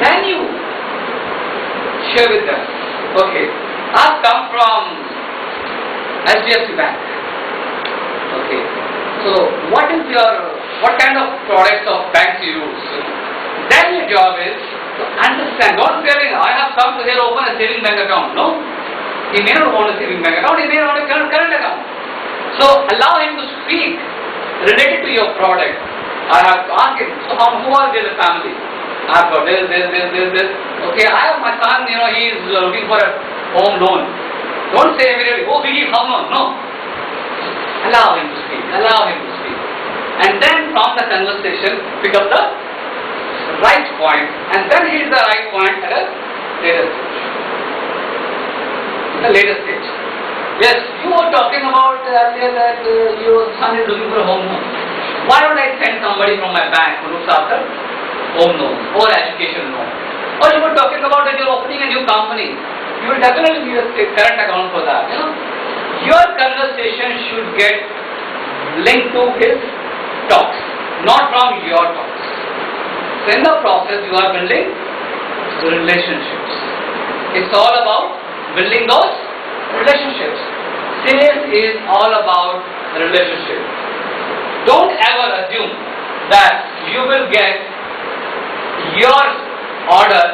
then you share with them. Okay, I've come from SDFC Bank. Okay, so what kind of products of banks you use? Then your job is to understand. Don't say, I have come to here open a saving bank account. No, he may not want a saving bank account. He may want a current account. So allow him to speak related to your product. I have to ask him. So who are they? The family. I've got this. Okay, I have my son. He is looking for a home loan. Don't say immediately, oh, we give home loan. No. Allow him to speak. And then from the conversation, pick up the right point, and then hit the right point at a later stage. Yes, you were talking about earlier that your son is looking for a home loan. Why don't I send somebody from my bank who looks after home loan or education loan? Or you were talking about that you're opening a new company. You will definitely need a current account for that. Your conversation should get linked to his talks, not from your talks. So in the process, you are building relationships. It's all about building those relationships. Sales is all about relationship. Don't ever assume that you will get your order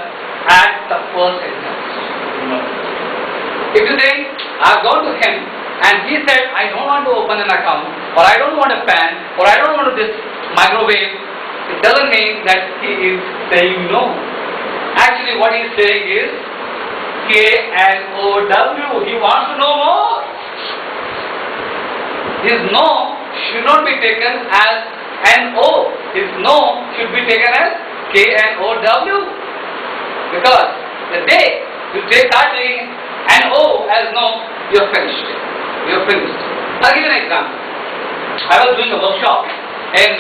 at the first instance. If you think, I've gone to him and he said, I don't want to open an account, or I don't want a pen, or I don't want this microwave, it doesn't mean that he is saying no. Actually what he is saying is K-N-O-W. He wants to know more. His no should not be taken as N-O. His no should be taken as K-N-O-W. Because the day you start taking N-O as no, you're finished. I'll give you an example. I was doing a workshop in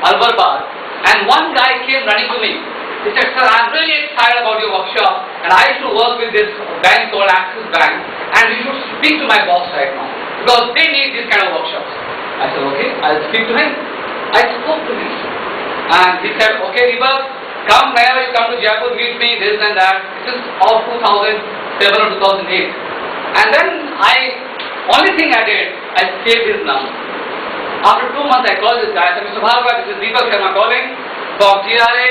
Alvarbar, and one guy came running to me. He said, sir, I'm really excited about your workshop, and I used to work with this bank called Axis Bank, and you should speak to my boss right now, because they need this kind of workshops. I said, okay, I'll speak to him. I spoke to him, and he said, okay, Deepak, come whenever you come to Jaipur, meet me, this and that. This is all 2007 or 2008. And then only thing I did, I saved his number. After 2 months, I called this guy. I said, Mr. Bhargava, this is Deepak Sharma calling from GRA,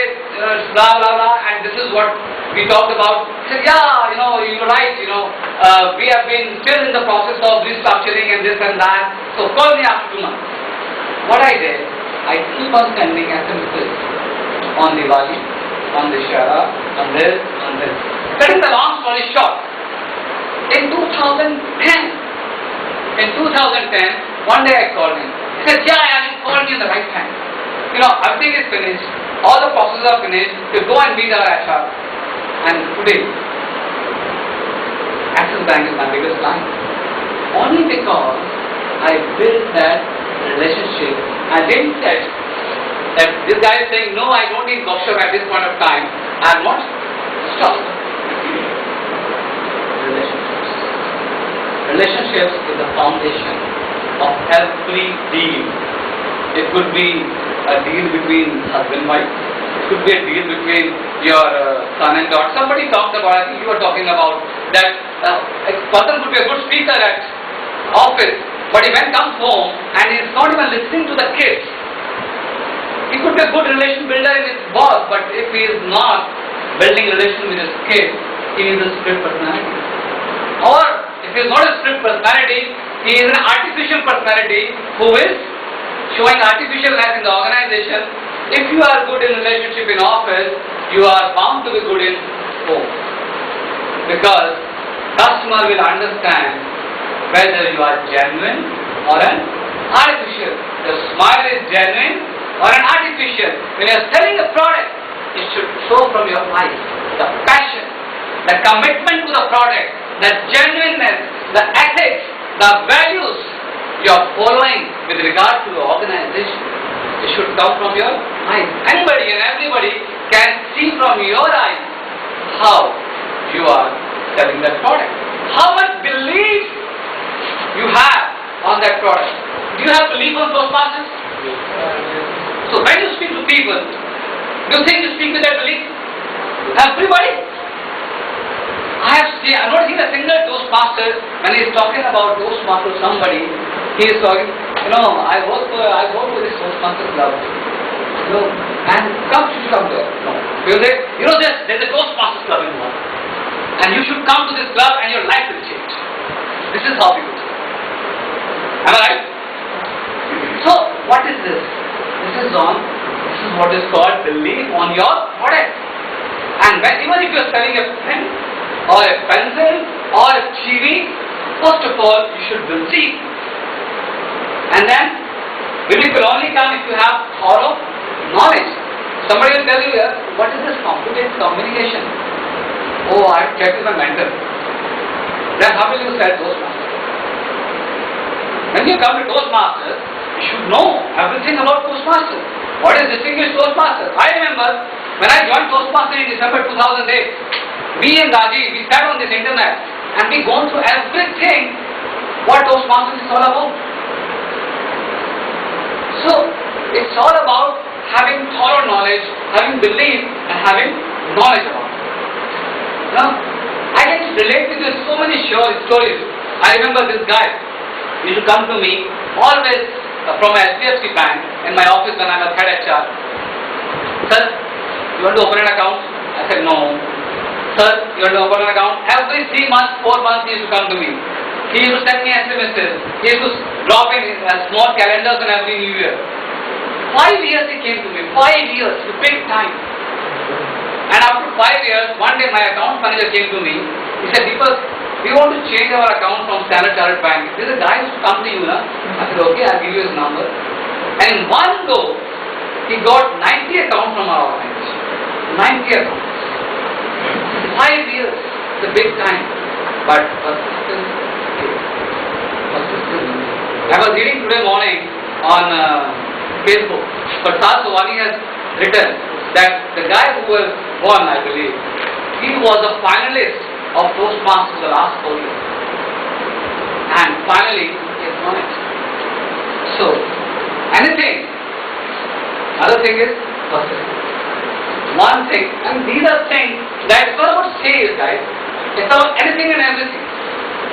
blah, blah, blah, and this is what we talked about. He said, yeah, you're right, we have been still in the process of restructuring and this and that. So call me after 2 months. What I did, I keep on sending SMSs on Diwali, on Dashera, on this. Cutting the long story short, in 2010, one day I called him. He said, yeah, you called me at the right time. Everything is finished. All the processes are finished. You go and meet our HR. And today, Axis Bank is my biggest client. Only because I built that relationship. I didn't say that this guy is saying, no, I don't need workshop at this point of time. I am not. Stop. Relationships is the foundation of every deal. It could be a deal between husband and wife. It could be a deal between your son and daughter. Somebody talked about, I think you were talking about, that a person could be a good speaker at office, but he when comes home and he is not even listening to the kids. He could be a good relation builder with his boss, but if he is not building relation with his kids, he needs a split personality. Or if he is not a split personality, he is an artificial personality who is showing artificialness in the organization. If you are good in relationship in office, you are bound to be good in home. Because customer will understand whether you are genuine or an artificial. The smile is genuine or an artificial. When you are selling a product, it should show from your eyes the passion, the commitment to the product, the genuineness, the ethics, the values you are following with regard to the organization. It should come from your eyes. Anybody and everybody can see from your eyes how you are selling that product. How much belief you have on that product. Do you have belief on toastmasters? So when you speak to people, do you think you speak with that belief? Everybody. I've not seen a single toastmaster when he is talking about toastmaster to somebody. He is talking, I work for this toastmaster club. And you should come there. No. Because there's a toastmaster club in one. And you should come to this club and your life will change. This is how people say. Am I right? So, what is this? This is what is called belief on your product. And even if you are selling a pen, or a pencil, or a TV, first of all, you should believe. And then, belief will only come if you have thorough knowledge. Somebody will tell you, what is this complicated communication? Oh, I checked with my mentor. Then how will you sell Toastmasters? When you come to Toastmasters, you should know everything about Toastmasters. What is distinguished Toastmasters? I remember when I joined Toastmasters in December 2008, me and Rajiv, we sat on this internet and we gone through everything what Toastmasters is all about. So, it's all about having thorough knowledge, having belief, and having knowledge about it. Now, I can relate with you so many stories. I remember this guy. He used to come to me always from HDFC Bank in my office when I was head HR. Sir, you want to open an account? I said no. Sir, you want to open an account? Every 3 months, 4 months he used to come to me. He used to send me SMSs. He used to drop in small calendars on every New Year. 5 years he came to me. 5 years. It's a big time. And after 5 years, one day my account manager came to me. He said, Deepak, we want to change our account from Standard Chartered Bank. There is a guy who used to come to you, na? I said, okay, I'll give you his number. And in one go, he got 90 accounts from our organization. 90 accounts. 5 years. It's a big time. But persistence. I was reading today morning on Facebook. But Sal Sowani has written that the guy who was won, I believe, he was a finalist of Toastmasters the last 4 years. And finally, he has won it. So, anything. Another thing is persistence. One thing, and these are things that it's not about sales, guys. It's about anything and everything.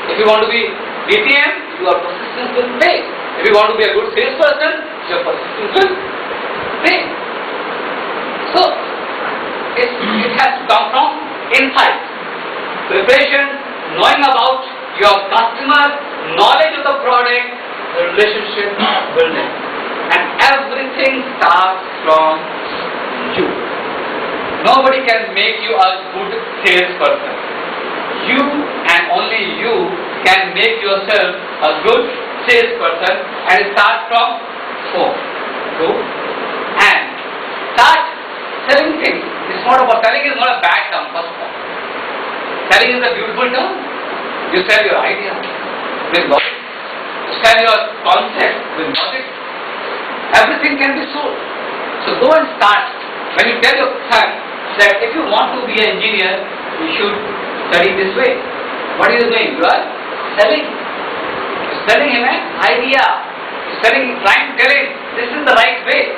If you want to be BPM, your persistence will pay. If you want to be a good salesperson, your persistence will pay. So, it has to come from insight, preparation, knowing about your customer, knowledge of the product, relationship building. And everything starts from you. Nobody can make you a good salesperson. You and only you can make yourself a good salesperson, and it starts from home. Go and start selling things. It's not about selling is not a bad term, first of all. Selling is a beautiful term. You sell your idea with logic. You sell your concept with logic. Everything can be sold. So go and start. When you tell your son that if you want to be an engineer, you should study this way. What are you doing? You are selling. You're selling him an idea. You're trying to tell him this is the right way.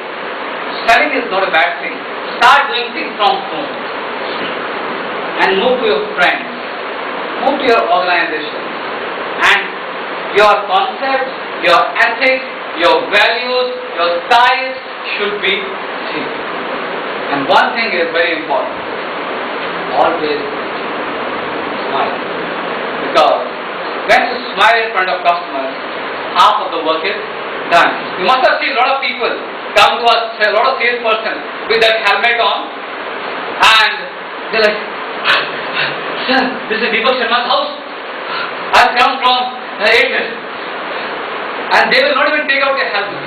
Selling is not a bad thing. Start doing things from home. And move to your friends. Move to your organization. And your concepts, your ethics, your values, your styles should be seen. And one thing is very important. Always smile. Because when you smile in front of customers, half of the work is done. You must have seen a lot of people come to us, a lot of salesperson with that helmet on, and they're like, sir, this is Deepak Sharma's house. I've come from Airtel. And they will not even take out their helmet.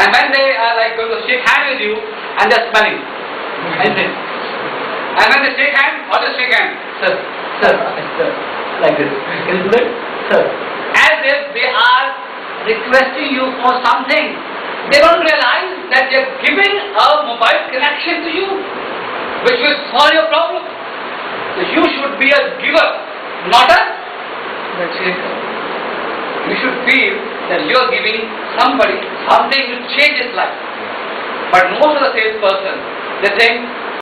And when they are like going to shake hand with you, and they're smelling. And when they shake hand, how do they shake hand? Sir, like this. Can you do that? Sir. As if they are requesting you for something. They don't realize that they're giving a mobile connection to you, which will solve your problem. So you should be a giver, not a taker. You should feel that you are giving somebody something to change his life. But most of the salesperson, they think